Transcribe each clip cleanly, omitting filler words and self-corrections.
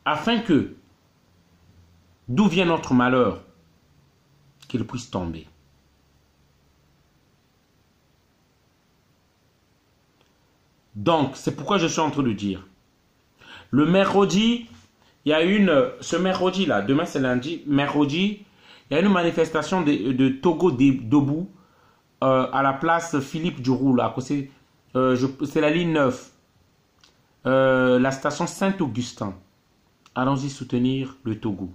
afin que, d'où vient notre malheur, qu'il puisse tomber. Donc, c'est pourquoi je suis en train de dire. Le mercredi, il y a ce mercredi-là, demain c'est lundi, mercredi, il y a une manifestation de Togo debout à la place Philippe Duroux, c'est la ligne 9, la station Saint-Augustin. Allons-y soutenir le Togo.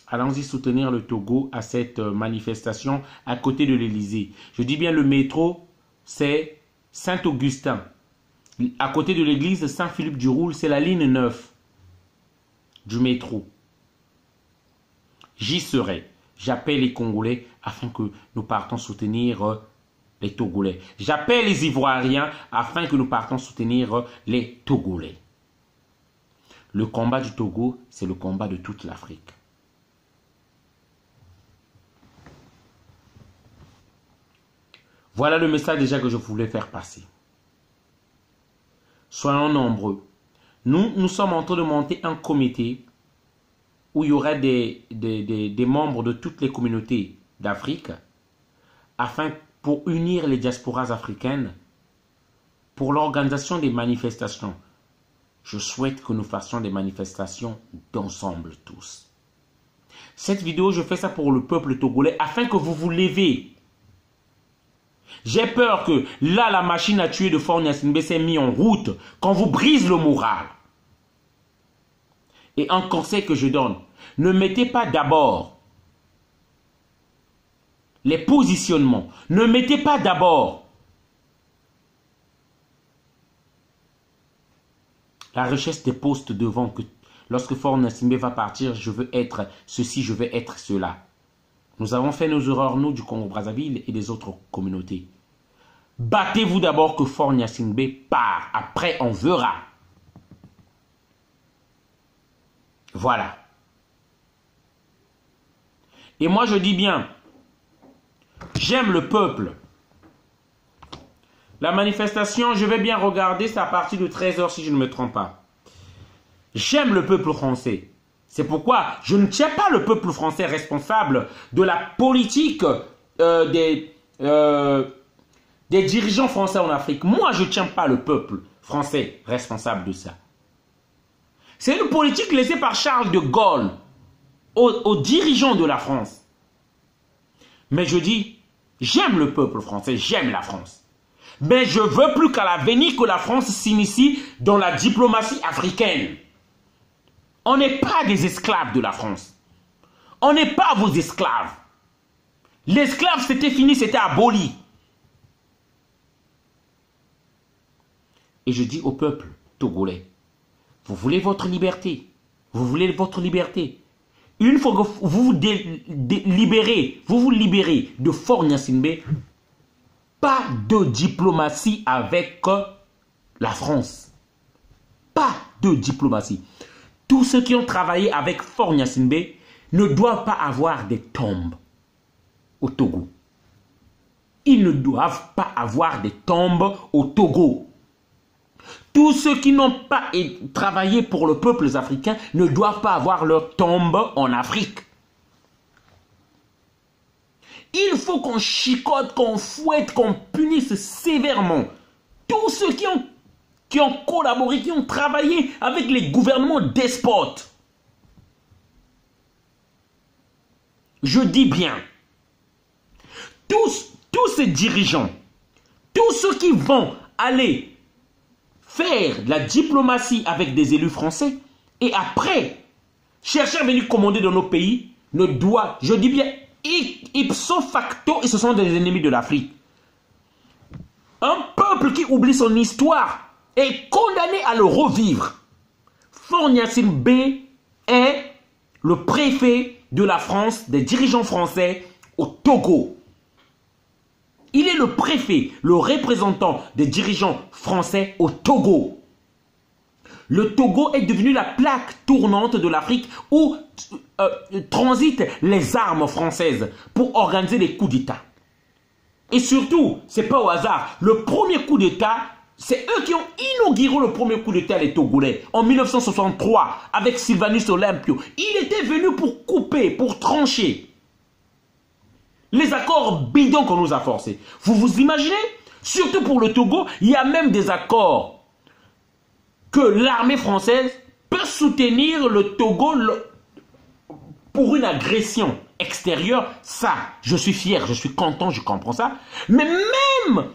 Allons-y soutenir le Togo à cette manifestation à côté de l'Élysée. Je dis bien le métro, c'est Saint-Augustin. À côté de l'église Saint-Philippe du Roule, c'est la ligne 9 du métro. J'y serai. J'appelle les Congolais afin que nous partons soutenir les Togolais. J'appelle les Ivoiriens afin que nous partons soutenir les Togolais. Le combat du Togo, c'est le combat de toute l'Afrique. Voilà le message déjà que je voulais faire passer. Soyons nombreux. Nous sommes en train de monter un comité où il y aura des membres de toutes les communautés d'Afrique afin pour unir les diasporas africaines pour l'organisation des manifestations. Je souhaite que nous fassions des manifestations d'ensemble tous. Cette vidéo, je fais ça pour le peuple togolais afin que vous vous levez. J'ai peur que là, la machine à tuer de Faure Gnassingbé s'est mise en route, qu'on vous brise le moral. Et un conseil que je donne, ne mettez pas d'abord les positionnements, ne mettez pas d'abord la recherche des postes devant que lorsque Faure Gnassingbé va partir, je veux être ceci, je veux être cela. Nous avons fait nos erreurs, nous, du Congo-Brazzaville et des autres communautés. Battez-vous d'abord que Faure Gnassingbé part. Après, on verra. Voilà. Et moi, je dis bien, j'aime le peuple. La manifestation, je vais bien regarder, c'est à partir de 13 h si je ne me trompe pas. J'aime le peuple français. C'est pourquoi je ne tiens pas le peuple français responsable de la politique des dirigeants français en Afrique. Moi, je ne tiens pas le peuple français responsable de ça. C'est une politique laissée par Charles de Gaulle aux dirigeants de la France. Mais je dis, j'aime le peuple français, j'aime la France. Mais je veux plus qu'à l'avenir que la France s'initie dans la diplomatie africaine. On n'est pas des esclaves de la France. On n'est pas vos esclaves. L'esclave, c'était fini, c'était aboli. Et je dis au peuple togolais, vous voulez votre liberté. Vous voulez votre liberté. Une fois que vous vous libérez de Faure Gnassingbé, pas de diplomatie avec la France. Pas de diplomatie. Tous ceux qui ont travaillé avec Faure Gnassingbé ne doivent pas avoir des tombes au Togo. Ils ne doivent pas avoir des tombes au Togo. Tous ceux qui n'ont pas travaillé pour le peuple africain ne doivent pas avoir leur tombe en Afrique. Il faut qu'on chicote, qu'on fouette, qu'on punisse sévèrement tous ceux qui ont collaboré, qui ont travaillé avec les gouvernements despotes. Je dis bien, tous ces dirigeants, tous ceux qui vont aller faire de la diplomatie avec des élus français et après chercher à venir commander dans nos pays, ne doivent, je dis bien, ipso facto, et ce sont des ennemis de l'Afrique. Un peuple qui oublie son histoire est condamné à le revivre. Faure Gnassingbé est le préfet de la France, des dirigeants français au Togo. Il est le préfet, le représentant des dirigeants français au Togo. Le Togo est devenu la plaque tournante de l'Afrique où transitent les armes françaises pour organiser les coups d'État. Et surtout, ce n'est pas au hasard, le premier coup d'État C'est eux qui ont inauguré le premier coup d'État les Togolais en 1963 avec Sylvanus Olympio. Il était venu pour couper, pour trancher les accords bidons qu'on nous a forcés. Vous vous imaginez? Surtout pour le Togo, il y a même des accords que l'armée française peut soutenir le Togo pour une agression extérieure. Ça, je suis fier, je suis content, je comprends ça. Mais même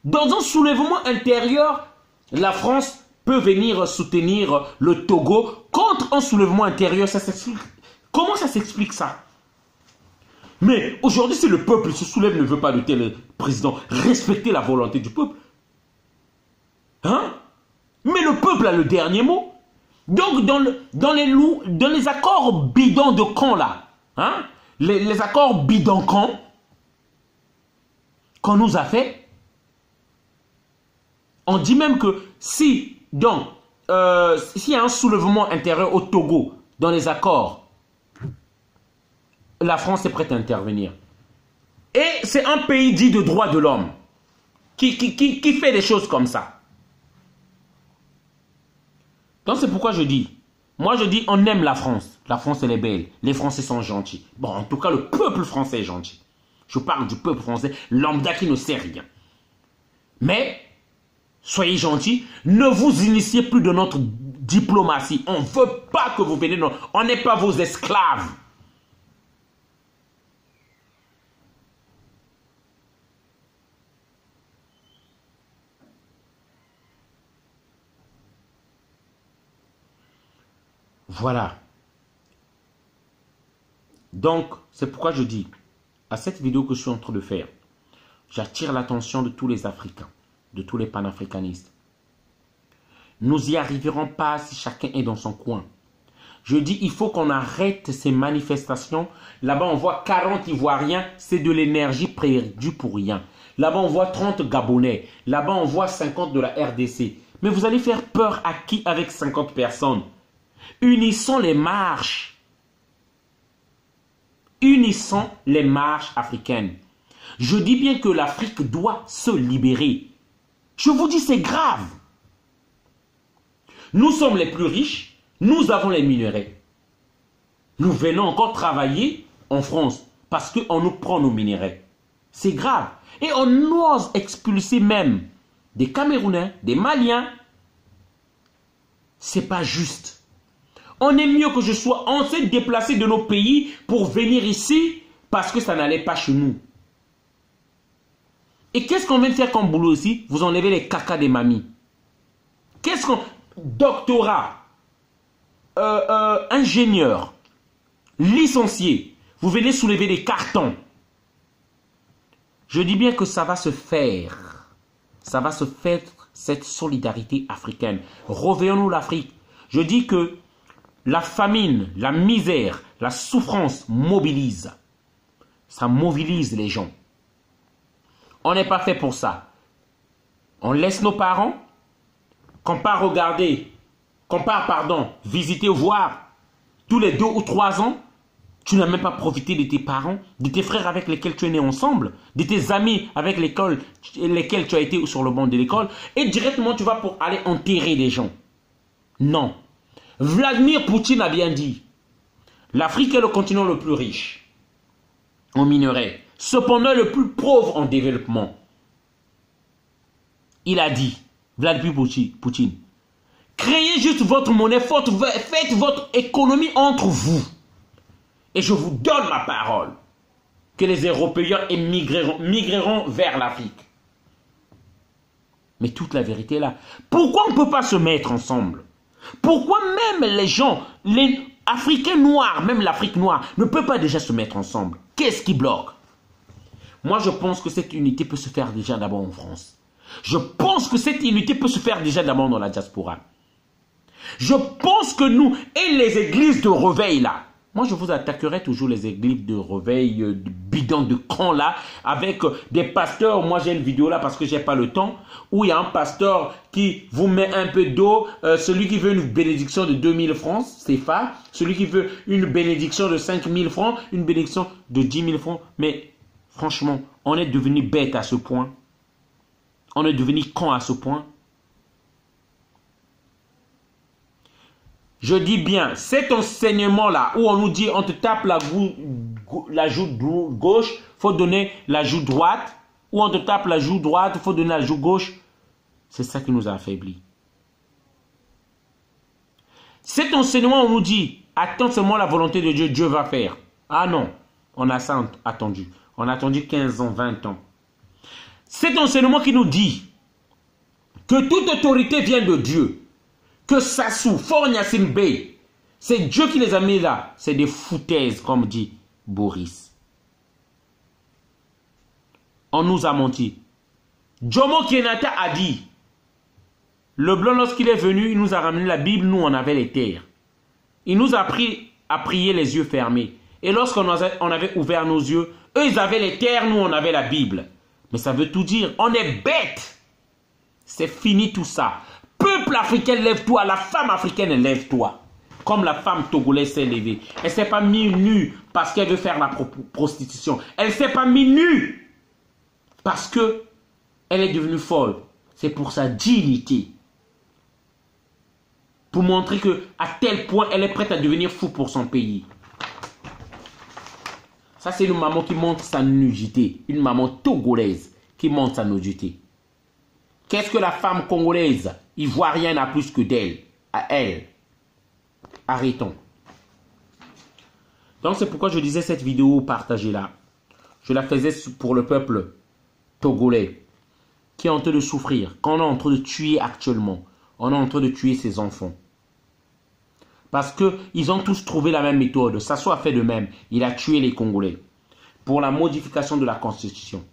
dans un soulèvement intérieur, la France peut venir soutenir le Togo contre un soulèvement intérieur. Comment ça s'explique ça? Mais aujourd'hui, si le peuple se soulève, ne veut pas de tel président, respecter la volonté du peuple. Hein? Mais le peuple a le dernier mot. Donc, dans les accords bidons de camp, là, hein? Les accords bidons camp qu'on nous a fait, on dit même que si, donc, s'il y a un soulèvement intérieur au Togo, dans les accords, la France est prête à intervenir. Et c'est un pays dit de droits de l'homme qui fait des choses comme ça. Donc c'est pourquoi je dis, moi je dis on aime la France. La France elle est belle, les Français sont gentils. Bon, en tout cas le peuple français est gentil. Je parle du peuple français, lambda qui ne sait rien. Mais, soyez gentils, ne vous initiez plus de notre diplomatie. On ne veut pas que vous veniez, on n'est pas vos esclaves. Voilà. Donc, c'est pourquoi je dis, à cette vidéo que je suis en train de faire, j'attire l'attention de tous les Africains, de tous les panafricanistes. Nous n'y arriverons pas si chacun est dans son coin. Je dis, il faut qu'on arrête ces manifestations. Là-bas, on voit 40 Ivoiriens, c'est de l'énergie perdue pour rien. Là-bas, on voit 30 Gabonais. Là-bas, on voit 50 de la RDC. Mais vous allez faire peur à qui avec 50 personnes? Unissons les marches. Unissons les marches africaines. Je dis bien que l'Afrique doit se libérer. Je vous dis, c'est grave. Nous sommes les plus riches. Nous avons les minerais. Nous venons encore travailler en France parce qu'on nous prend nos minerais. C'est grave. Et on ose expulser même des Camerounais, des Maliens. C'est pas juste. On est mieux que je sois. On s'est déplacé de nos pays pour venir ici parce que ça n'allait pas chez nous. Et qu'est-ce qu'on vient de faire comme boulot ici? Vous enlevez les cacas des mamies. Qu'est-ce qu'on... Doctorat, ingénieur, licencié, vous venez soulever des cartons. Je dis bien que ça va se faire. Ça va se faire, cette solidarité africaine. Revenons-nous l'Afrique. Je dis que la famine, la misère, la souffrance mobilise. Ça mobilise les gens. On n'est pas fait pour ça. On laisse nos parents, qu'on part regarder, visiter, voir tous les 2 ou 3 ans. Tu n'as même pas profité de tes parents, de tes frères avec lesquels tu es né ensemble, de tes amis avec lesquels tu as été sur le banc de l'école, et directement tu vas pour aller enterrer des gens. Non. Vladimir Poutine a bien dit, l'Afrique est le continent le plus riche en minerais, cependant le plus pauvre en développement. Il a dit, Vladimir Poutine, créez juste votre monnaie forte, faites votre économie entre vous. Et je vous donne ma parole que les Européens migreront vers l'Afrique. Mais toute la vérité est là. Pourquoi on ne peut pas se mettre ensemble? Pourquoi même les gens, les Africains noirs, même l'Afrique noire, ne peut pas déjà se mettre ensemble? Qu'est-ce qui bloque? Moi, je pense que cette unité peut se faire déjà d'abord en France. Je pense que cette unité peut se faire déjà d'abord dans la diaspora. Je pense que nous, et les églises de réveil là, moi je vous attaquerai toujours les églises de réveil, bidon de camp là, avec des pasteurs. Moi j'ai une vidéo là parce que j'ai pas le temps, où il y a un pasteur qui vous met un peu d'eau, celui qui veut une bénédiction de 2000 francs, c'est pas, celui qui veut une bénédiction de 5000 francs, une bénédiction de 10 000 francs. Mais franchement, on est devenu bête à ce point. On est devenu con à ce point. Je dis bien, cet enseignement-là, où on nous dit, on te tape la joue gauche, il faut donner la joue droite, ou on te tape la joue droite, il faut donner la joue gauche, c'est ça qui nous a affaiblis. Cet enseignement, on nous dit, attends seulement la volonté de Dieu, Dieu va faire. Ah non, on a ça attendu. On a attendu 15 ans, 20 ans. Cet enseignement qui nous dit que toute autorité vient de Dieu, que Sassou, Faure Gnassingbé Bey, c'est Dieu qui les a mis là. C'est des foutaises, comme dit Boris. On nous a menti. Jomo Kenyatta a dit, le blanc, lorsqu'il est venu, il nous a ramené la Bible, nous on avait les terres. Il nous a appris à prier les yeux fermés. Et lorsqu'on avait ouvert nos yeux, eux ils avaient les terres, nous on avait la Bible. Mais ça veut tout dire, on est bête. C'est fini tout ça. Peuple africain, lève-toi. La femme africaine, lève-toi. Comme la femme togolaise s'est levée. Elle ne s'est pas mise nue parce qu'elle veut faire la prostitution. Elle ne s'est pas mise nue parce qu'elle est devenue folle. C'est pour sa dignité. Pour montrer qu'à tel point, elle est prête à devenir fou pour son pays. Ça, c'est une maman qui montre sa nudité. Une maman togolaise qui montre sa nudité. Qu'est-ce que la femme congolaise ivoirienne a plus que d'elle? À elle. Arrêtons. Donc, c'est pourquoi je disais cette vidéo partagée là. Je la faisais pour le peuple togolais qui est en train de souffrir. Qu'on est en train de tuer actuellement. On est en train de tuer ses enfants. Parce qu'ils ont tous trouvé la même méthode. Sassou a fait de même. Il a tué les Congolais. Pour la modification de la Constitution.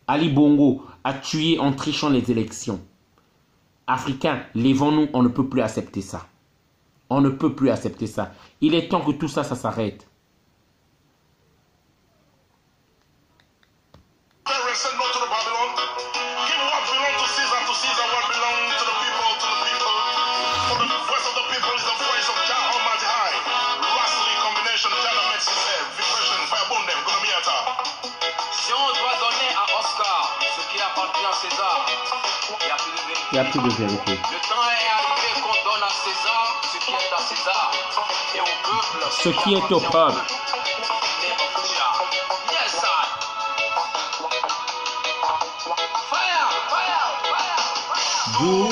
Ali Bongo a tué en trichant les élections. Africains, lèvons-nous, on ne peut plus accepter ça. On ne peut plus accepter ça. Il est temps que tout ça, ça s'arrête. Il n'y a plus de vérité. Le temps est arrivé qu'on donne à César ce qui est à César et au peuple ce qui est au peuple. Yes, sir. Fire, fire, fire, fire.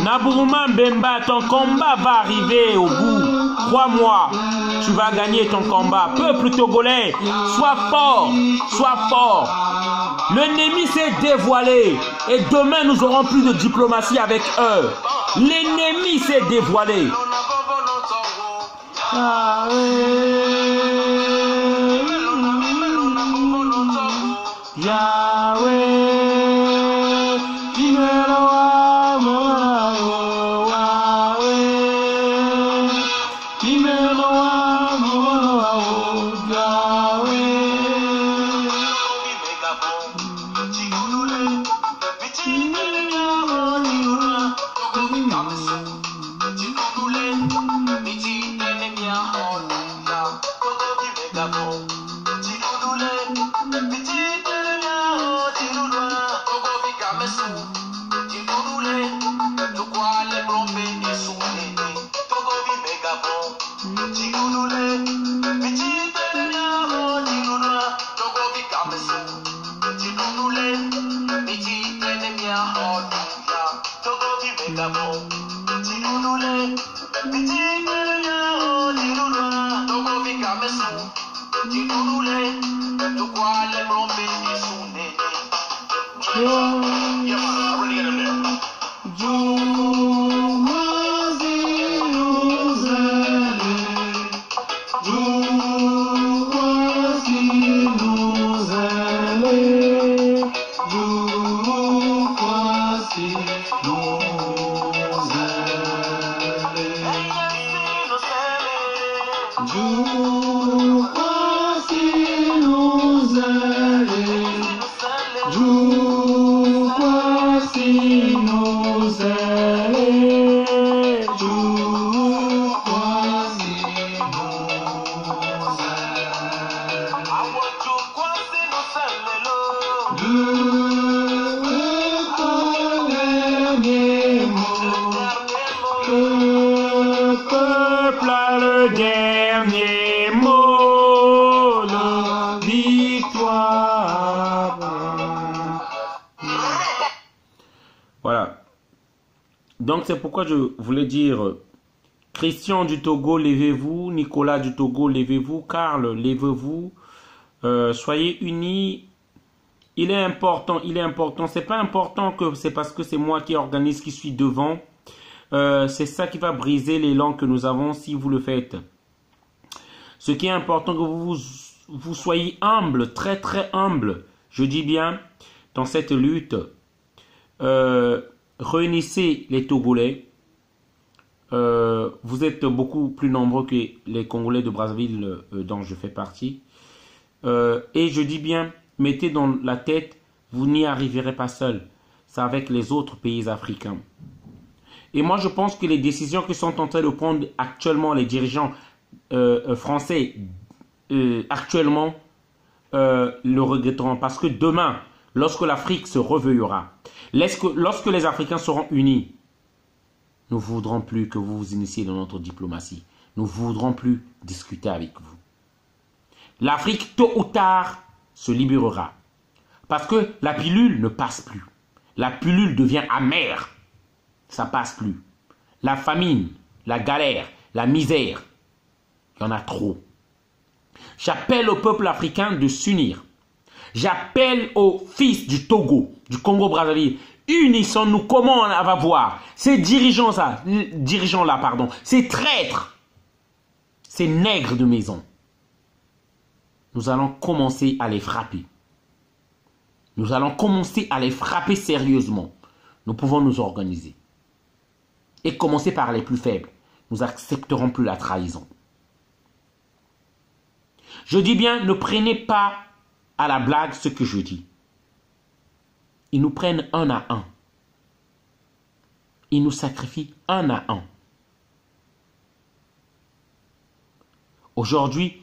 Nabourouman Bemba, ton combat va arriver au bout. Crois-moi, tu vas gagner ton combat. Peuple togolais, sois fort, sois fort. L'ennemi s'est dévoilé et demain nous aurons plus de diplomatie avec eux. L'ennemi s'est dévoilé. Joue si nous allons, joue si nous allons, joue si Le dernier mot, la victoire. Voilà. Donc c'est pourquoi je voulais dire, Christian du Togo, levez-vous. Nicolas du Togo, levez-vous. Karl, levez-vous. Soyez unis. Il est important. C'est pas important que c'est parce que c'est moi qui organise, qui suis devant. C'est ça qui va briser l'élan que nous avons si vous le faites. Ce qui est important, que vous soyez humble, très très humble. Je dis bien, dans cette lutte, réunissez les Togolais. Vous êtes beaucoup plus nombreux que les Congolais de Brazzaville dont je fais partie. Et je dis bien, mettez dans la tête, vous n'y arriverez pas seul. C'est avec les autres pays africains. Et moi, je pense que les décisions que sont en train de prendre actuellement les dirigeants français, actuellement, le regretteront. Parce que demain, lorsque l'Afrique se réveillera, lorsque les Africains seront unis, nous ne voudrons plus que vous vous initiez dans notre diplomatie. Nous ne voudrons plus discuter avec vous. L'Afrique, tôt ou tard, se libérera. Parce que la pilule ne passe plus. La pilule devient amère. Ça passe plus. La famine, la galère, la misère, il y en a trop. J'appelle au peuple africain de s'unir. J'appelle aux fils du Togo, du Congo-Brazzaville. Unissons-nous. Comment on va voir ces dirigeants-là, ces traîtres, ces nègres de maison. Nous allons commencer à les frapper. Nous allons commencer à les frapper sérieusement. Nous pouvons nous organiser. Et commencer par les plus faibles. Nous n'accepterons plus la trahison. Je dis bien, ne prenez pas à la blague ce que je dis. Ils nous prennent un à un. Ils nous sacrifient un à un. Aujourd'hui,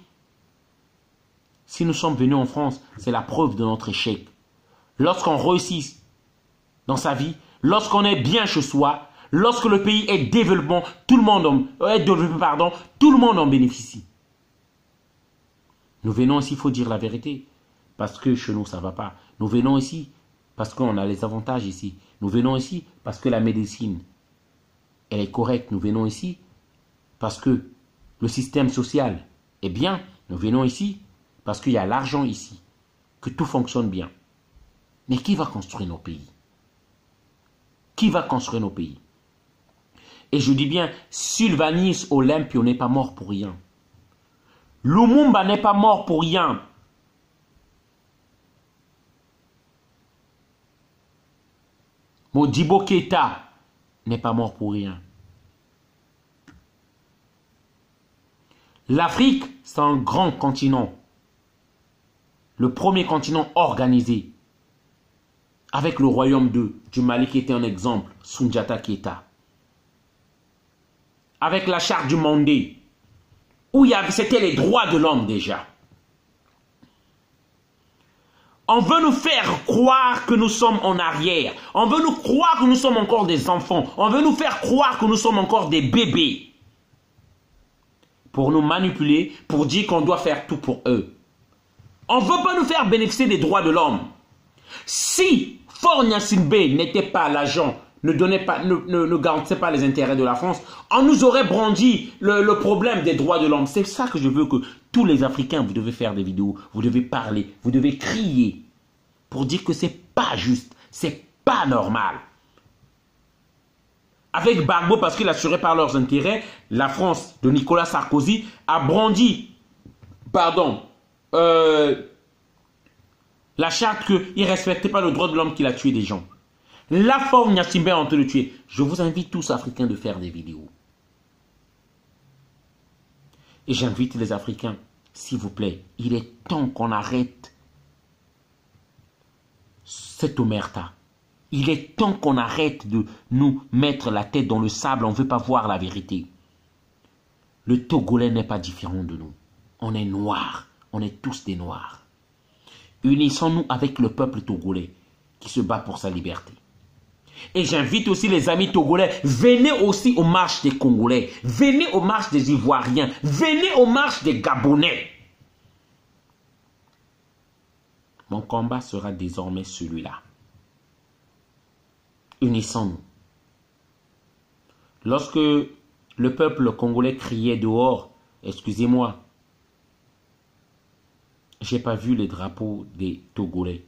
si nous sommes venus en France, c'est la preuve de notre échec. Lorsqu'on réussit dans sa vie, lorsqu'on est bien chez soi, lorsque le pays est développé, tout le monde en bénéficie. Nous venons ici, il faut dire la vérité, parce que chez nous, ça ne va pas. Nous venons ici parce qu'on a les avantages ici. Nous venons ici parce que la médecine, elle est correcte. Nous venons ici parce que le système social est bien. Nous venons ici parce qu'il y a l'argent ici, que tout fonctionne bien. Mais qui va construire nos pays? Qui va construire nos pays? Et je dis bien, Sylvanus Olympio n'est pas mort pour rien. Lumumba n'est pas mort pour rien. Modibo Keïta n'est pas mort pour rien. L'Afrique, c'est un grand continent. Le premier continent organisé. Avec le royaume du Mali qui était un exemple, Soundiata Keïta. Avec la charte du Mandé, où c'était les droits de l'homme déjà. On veut nous faire croire que nous sommes en arrière. On veut nous croire que nous sommes encore des enfants. On veut nous faire croire que nous sommes encore des bébés. Pour nous manipuler, pour dire qu'on doit faire tout pour eux. On ne veut pas nous faire bénéficier des droits de l'homme. Si Faure Gnassingbé n'était pas l'agent, ne garantissait pas les intérêts de la France, on nous aurait brandi le problème des droits de l'homme. C'est ça que je veux que tous les Africains, vous devez faire des vidéos, vous devez parler, vous devez crier pour dire que c'est pas juste, c'est pas normal. Avec Gbagbo, parce qu'il assurait par leurs intérêts, la France de Nicolas Sarkozy a brandi, la charte qu'il ne respectait pas le droit de l'homme, qu'il a tué des gens. La Faure Gnassingbé a tenté de le tuer. Je vous invite tous, Africains, de faire des vidéos. Et j'invite les Africains, s'il vous plaît, il est temps qu'on arrête cette omerta. Il est temps qu'on arrête de nous mettre la tête dans le sable, on ne veut pas voir la vérité. Le Togolais n'est pas différent de nous. On est noirs, on est tous des noirs. Unissons-nous avec le peuple togolais qui se bat pour sa liberté. Et j'invite aussi les amis togolais, venez aussi aux marches des Congolais, venez aux marches des Ivoiriens, venez aux marches des Gabonais. Mon combat sera désormais celui-là. Unissons-nous. Lorsque le peuple congolais criait dehors, excusez-moi, j'ai pas vu les drapeaux des Togolais.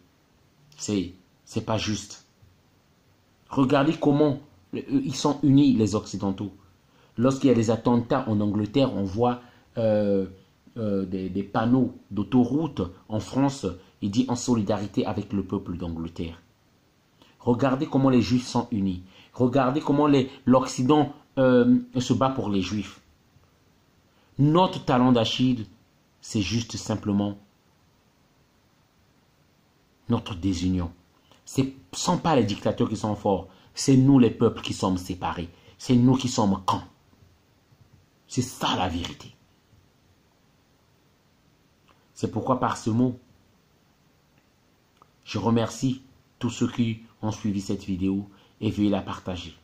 C'est pas juste. Regardez comment ils sont unis, les Occidentaux. Lorsqu'il y a des attentats en Angleterre, on voit des panneaux d'autoroute. En France, il dit en solidarité avec le peuple d'Angleterre. Regardez comment les Juifs sont unis. Regardez comment l'Occident se bat pour les Juifs. Notre talent d'Achille, c'est juste simplement notre désunion. Ce ne sont pas les dictateurs qui sont forts, c'est nous les peuples qui sommes séparés. C'est nous qui sommes camps. C'est ça la vérité. C'est pourquoi par ce mot, je remercie tous ceux qui ont suivi cette vidéo et veuillez la partager.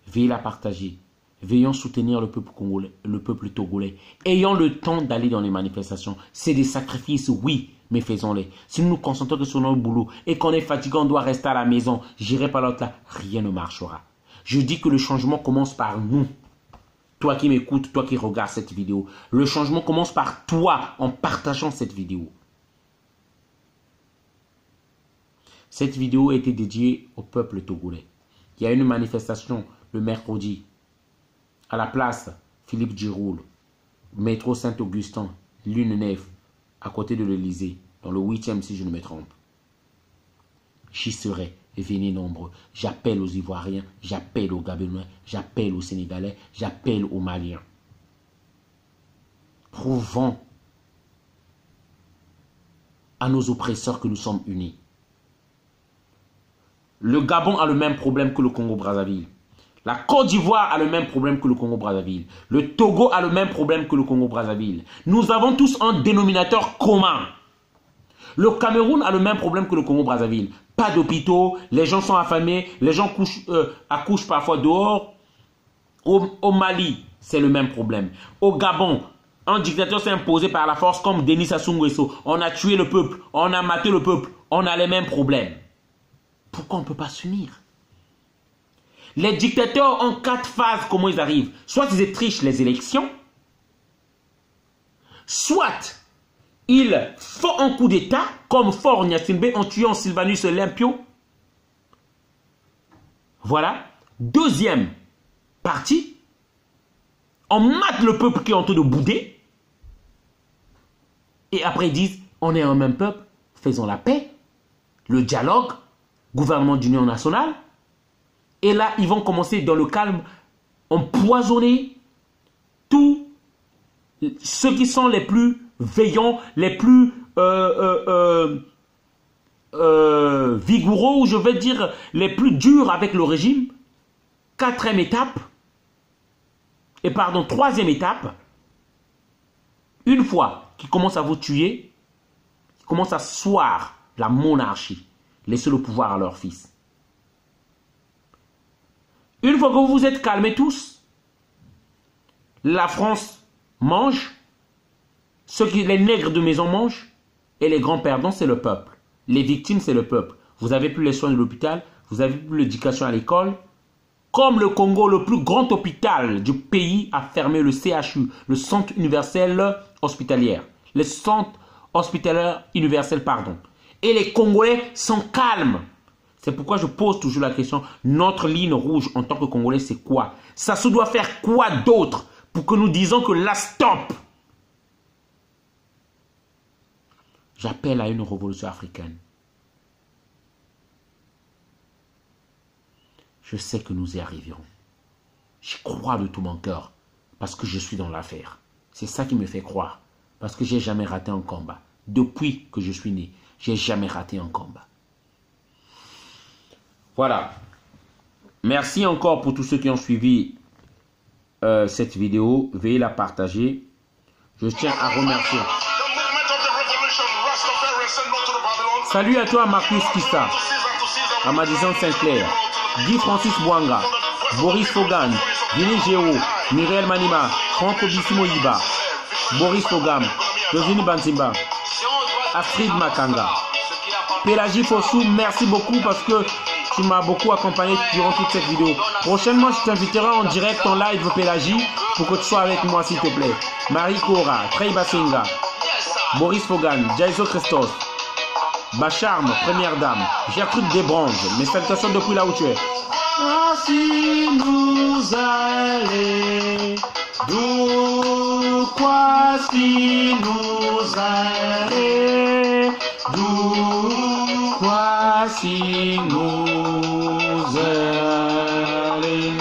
Veuillez la partager. Veillons soutenir le peuple congolais, le peuple togolais. Ayons le temps d'aller dans les manifestations. C'est des sacrifices, oui, mais faisons-les. Si nous nous concentrons que sur notre boulot et qu'on est fatigué, on doit rester à la maison, j'irai pas l'autre là, rien ne marchera. Je dis que le changement commence par nous. Toi qui m'écoutes, toi qui regardes cette vidéo. Le changement commence par toi en partageant cette vidéo. Cette vidéo a été dédiée au peuple togolais. Il y a une manifestation le mercredi à la place Philippe Giroul, métro Saint-Augustin, Lune Nef, à côté de l'Elysée, dans le 8e si je ne me trompe. J'y serai, venez nombreux. J'appelle aux Ivoiriens, j'appelle aux Gabonais, j'appelle aux Sénégalais, j'appelle aux Maliens. Prouvons à nos oppresseurs que nous sommes unis. Le Gabon a le même problème que le Congo-Brazzaville. La Côte d'Ivoire a le même problème que le Congo-Brazzaville. Le Togo a le même problème que le Congo-Brazzaville. Nous avons tous un dénominateur commun. Le Cameroun a le même problème que le Congo-Brazzaville. Pas d'hôpitaux, les gens sont affamés, les gens accouchent parfois dehors. Au Mali, c'est le même problème. Au Gabon, un dictateur s'est imposé par la force comme Denis Sassou Nguesso. On a tué le peuple, on a maté le peuple, on a les mêmes problèmes. Pourquoi on ne peut pas s'unir? Les dictateurs ont 4 phases, comment ils arrivent. Soit ils trichent les élections, soit ils font un coup d'état, comme Faure Gnassingbé en tuant Sylvanus Olympio. Voilà. Deuxième partie, on mate le peuple qui est en train de bouder. Et après ils disent, on est un même peuple, faisons la paix, le dialogue, gouvernement d'union nationale. Et là, ils vont commencer dans le calme, empoisonner tous ceux qui sont les plus veillants, les plus vigoureux, ou je vais dire les plus durs avec le régime. 4e étape, et pardon, 3e étape, une fois qu'ils commencent à vous tuer, ils commencent à asseoir la monarchie, laisser le pouvoir à leurs fils. Une fois que vous vous êtes calmés tous, la France mange, les nègres de maison mangent, et les grands perdants, c'est le peuple. Les victimes, c'est le peuple. Vous n'avez plus les soins de l'hôpital, vous n'avez plus l'éducation à l'école. Comme le Congo, le plus grand hôpital du pays, a fermé le CHU, le Centre Universel Hospitalier. Le Centre Hospitalier Universel, pardon. Et les Congolais sont calmes. C'est pourquoi je pose toujours la question, notre ligne rouge en tant que Congolais, c'est quoi? Ça se doit faire quoi d'autre pour que nous disons que là, stop? J'appelle à une révolution africaine. Je sais que nous y arriverons. J'y crois de tout mon cœur parce que je suis dans l'affaire. C'est ça qui me fait croire. Parce que j'ai jamais raté un combat. Depuis que je suis né, j'ai jamais raté un combat. Voilà. Merci encore pour tous ceux qui ont suivi cette vidéo. Veuillez la partager. Je tiens à remercier. Salut à toi Marcus Kissa, à Madison Sinclair, Guy Francis Bouanga, Boris Fogan, Vini Géo, Muriel Manima, Franco Bissimo Iba, Boris Fogam, Josini Banzimba, Astrid Makanga, Pélagie Fossou, merci beaucoup parce que tu m'as beaucoup accompagné durant toute cette vidéo. Prochainement, je t'inviterai en direct en live Pélagie pour que tu sois avec moi s'il te plaît. Marie Cora, Trey Basenga, Boris Fogan, Jaiso Christos, Bacharme, première dame, Gertrude Desbranges, mes salutations depuis là où tu es. Ainsi nous aller, d'où quoi si nous aller, d'où quoi si nous aller,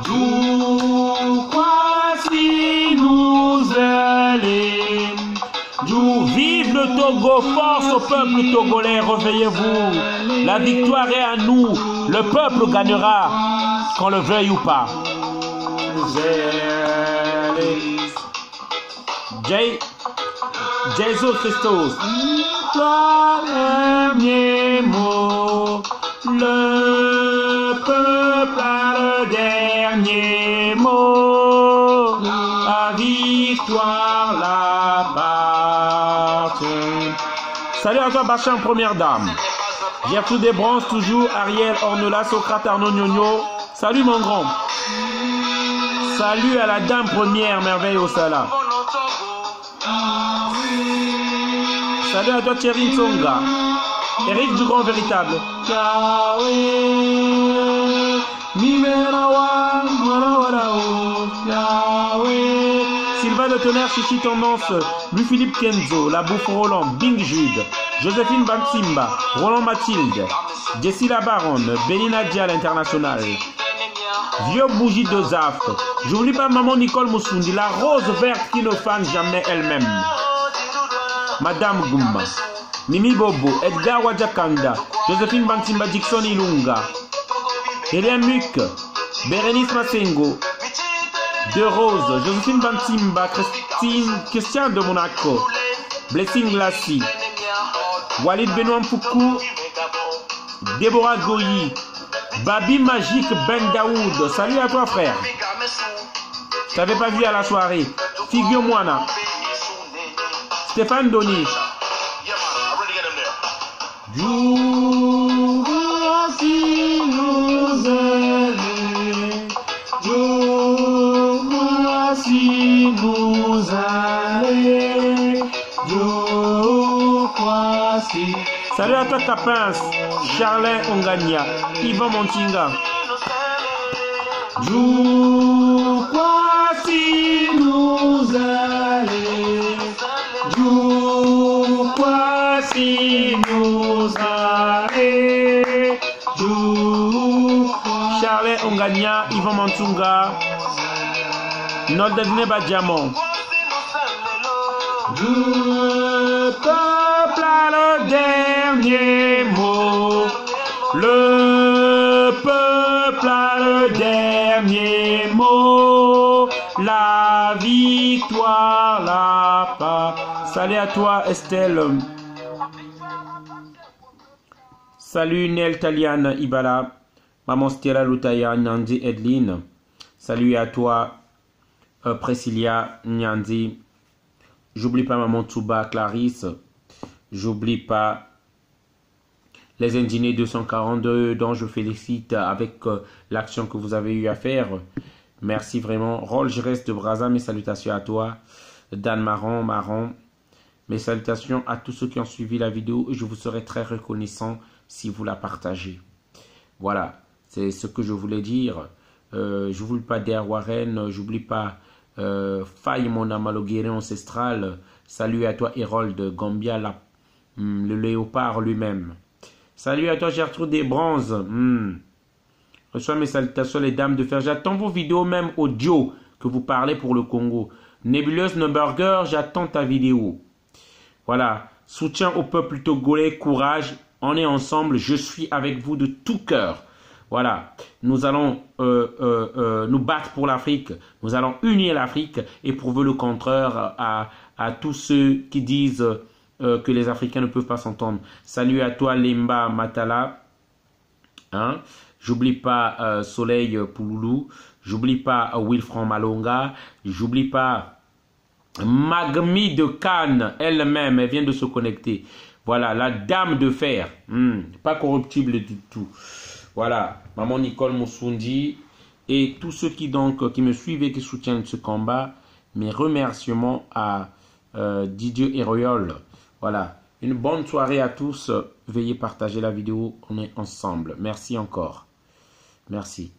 d'où quoi si nous aller. Vive le Togo, force au peuple togolais, réveillez-vous. La victoire est à nous, le peuple gagnera, qu'on le veuille ou pas. Jésus Christos. Dernier mot, le peuple a le dernier mot, la victoire l'appartient. Salut à toi Bacham, première dame. Gertrude Desbranches, toujours. Ariel Ornella, Socrate Arnaud Nyonyo. Salut mon grand. Salut à la dame première, Merveille au Sala. Salut à toi Thierry Tsonga. Eric du Grand Véritable. Sylvain de Tonnerre, Chichi Tendance, Louis-Philippe Kenzo, La Bouffe Roland, Bing Jude, Joséphine Bansimba, Roland Mathilde, Jessie la Baronne, Bélina Dia l'international, Vieux Bougie de Zaf, j'oublie pas maman Nicole Moussoundi, la rose verte qui ne fane jamais elle-même, Madame Goumba, Mimi Bobo, Edgar Wadjakanda, Joséphine Bansimba, Dixon Ilunga, Hélène Muc, Bérénice Massengo, De Rose, Joséphine Bansimba, Christian de Monaco, Blessing Lassie, Walid Benoît Foukou, Déborah Goyi, Babi Magique Ben Daoud, salut à toi frère. Je t'avais pas vu à la soirée. Figure Moana, Stéphane Doni. D'où voici nous aller, d'où voici nous aller, d'où voici. Salut à toi Capins, Charlin Ongania, Yvan Montinga. D'où voici nous aller, d'où voici nous aller, d'où Charlin Ongania, Yvan Montunga, Nordadine Badiamon. le peuple a le dernier mot, le peuple a le dernier mot, la victoire la part. Salut à toi Estelle. Salut Nel Taliane Ibala. Maman Stella Lutaya Nandi Edline. Salut à toi Priscilla Nyandi. J'oublie pas maman Tsuba Clarisse. J'oublie pas les Indignés 242 dont je félicite avec l'action que vous avez eu à faire. Merci vraiment. Rolls reste de Brazza, mes salutations à toi. Dan Marron. Mes salutations à tous ceux qui ont suivi la vidéo. Je vous serai très reconnaissant si vous la partagez. Voilà, c'est ce que je voulais dire. J'oublie pas Der Warren, j'oublie pas Faye mon amaloguéré ancestral. Salut à toi Hérold Gambia, le léopard lui-même. Salut à toi Gertrude Desbranches. Reçois mes salutations les dames de fer. J'attends vos vidéos même audio que vous parlez pour le Congo. Nébuleuse Neuberger, j'attends ta vidéo. Voilà. Soutien au peuple togolais, courage. On est ensemble, je suis avec vous de tout cœur. Voilà. Nous allons nous battre pour l'Afrique. Nous allons unir l'Afrique et prouver le contraire à tous ceux qui disent que les Africains ne peuvent pas s'entendre. Salut à toi, Lemba Matala. Hein? J'oublie pas Soleil Pouloulou. J'oublie pas Wilfran Malonga. J'oublie pas Magmi de Cannes elle-même. Elle vient de se connecter. Voilà, la dame de fer. Pas corruptible du tout. Voilà, maman Nicole Moussundi. Et tous ceux qui me suivent et qui soutiennent ce combat. Mes remerciements à Didier Héroyol. Voilà, une bonne soirée à tous. Veuillez partager la vidéo. On est ensemble. Merci encore. Merci.